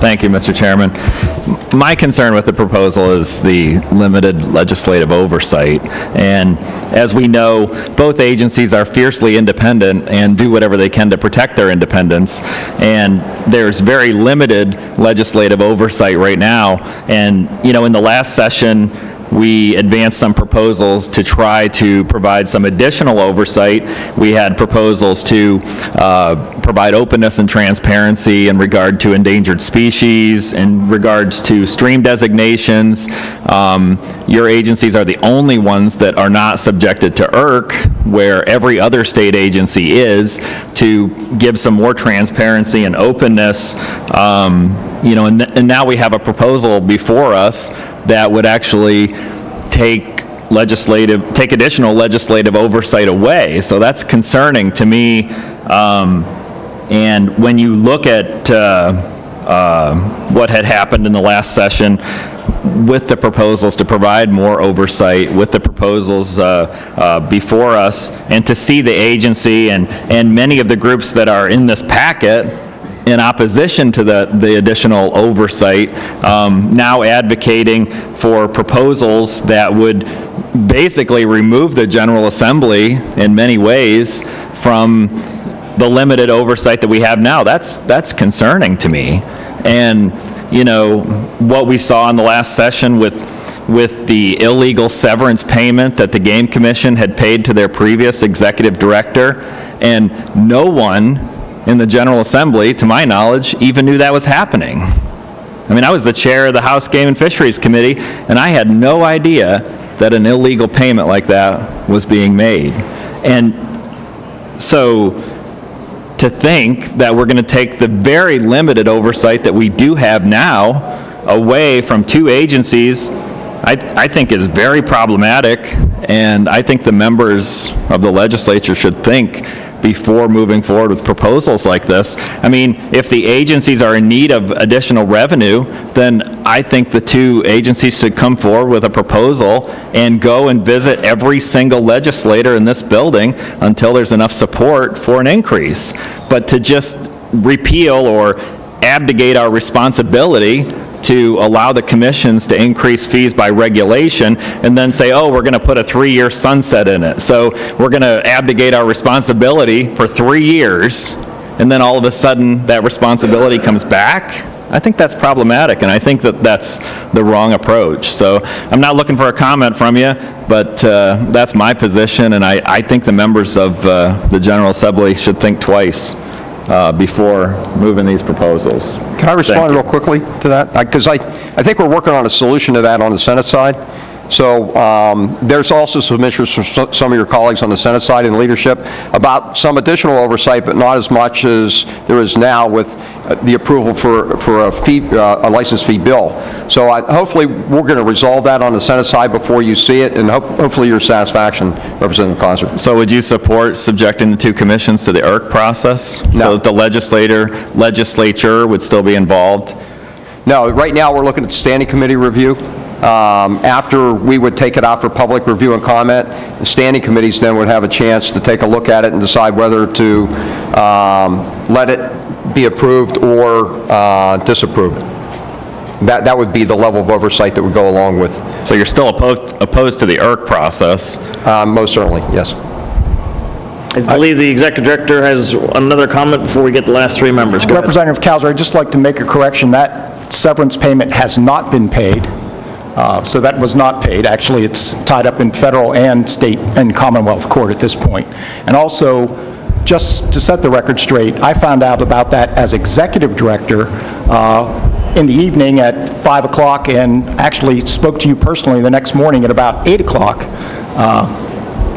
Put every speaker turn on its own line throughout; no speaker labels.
Thank you, Mr. Chairman. My concern with the proposal is the limited legislative oversight. And as we know, both agencies are fiercely independent and do whatever they can to protect their independence. And there's very limited legislative oversight right now. And, you know, in the last session, we advanced some proposals to try to provide some additional oversight. We had proposals to provide openness and transparency in regard to endangered species, in regards to stream designations. Your agencies are the only ones that are not subjected to IRC, where every other state agency is, to give some more transparency and openness. You know, and now we have a proposal before us that would actually take additional legislative oversight away. So that's concerning to me. And when you look at what had happened in the last session with the proposals to provide more oversight, with the proposals before us, and to see the agency and many of the groups that are in this packet in opposition to the additional oversight, now advocating for proposals that would basically remove the General Assembly in many ways from the limited oversight that we have now. That's concerning to me. And, you know, what we saw in the last session with the illegal severance payment that the Game Commission had paid to their previous executive director, and no one in the General Assembly, to my knowledge, even knew that was happening. I mean, I was the chair of the House Game and Fisheries Committee, and I had no idea that an illegal payment like that was being made. And so to think that we're going to take the very limited oversight that we do have now away from two agencies, I think is very problematic, and I think the members of the legislature should think before moving forward with proposals like this. I mean, if the agencies are in need of additional revenue, then I think the two agencies should come forward with a proposal and go and visit every single legislator in this building until there's enough support for an increase. But to just repeal or abdicate our responsibility to allow the commissions to increase fees by regulation and then say, oh, we're going to put a 3-year sunset in it. So we're going to abdicate our responsibility for 3 years, and then all of a sudden that responsibility comes back. I think that's problematic, and I think that that's the wrong approach. So I'm not looking for a comment from you, but that's my position, and I think the members of the General Assembly should think twice before moving these proposals.
Can I respond real quickly to that? Because I think we're working on a solution to that on the Senate side. So there's also some interest from some of your colleagues on the Senate side in leadership about some additional oversight, but not as much as there is now with the approval for a license fee bill. So hopefully we're going to resolve that on the Senate side before you see it, and hopefully your satisfaction, Representative Coster.
So would you support subjecting the two commissions to the IRC process?
No.
So that the legislature would still be involved?
No, right now we're looking at standing committee review. After we would take it out for public review and comment, the standing committees then would have a chance to take a look at it and decide whether to let it be approved or disapproved. That would be the level of oversight that would go along with.
So you're still opposed to the IRC process?
Most certainly, yes.
I believe the executive director has another comment before we get the last three members. Go ahead.
Representative Cowser, I'd just like to make a correction. That severance payment has not been paid. So that was not paid. Actually, it's tied up in federal and state and Commonwealth court at this point. And also, just to set the record straight, I found out about that as executive director in the evening at 5 o'clock and actually spoke to you personally the next morning at about 8 o'clock.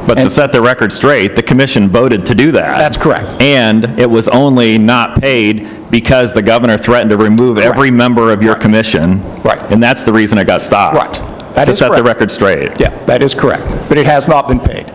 But to set the record straight, the commission voted to do that.
That's correct.
And it was only not paid because the governor threatened to remove every member of your commission.
Right.
And that's the reason it got stopped.
Right. That
to
is
set the
correct.
record straight.
Yeah, that is correct. But it has not been paid.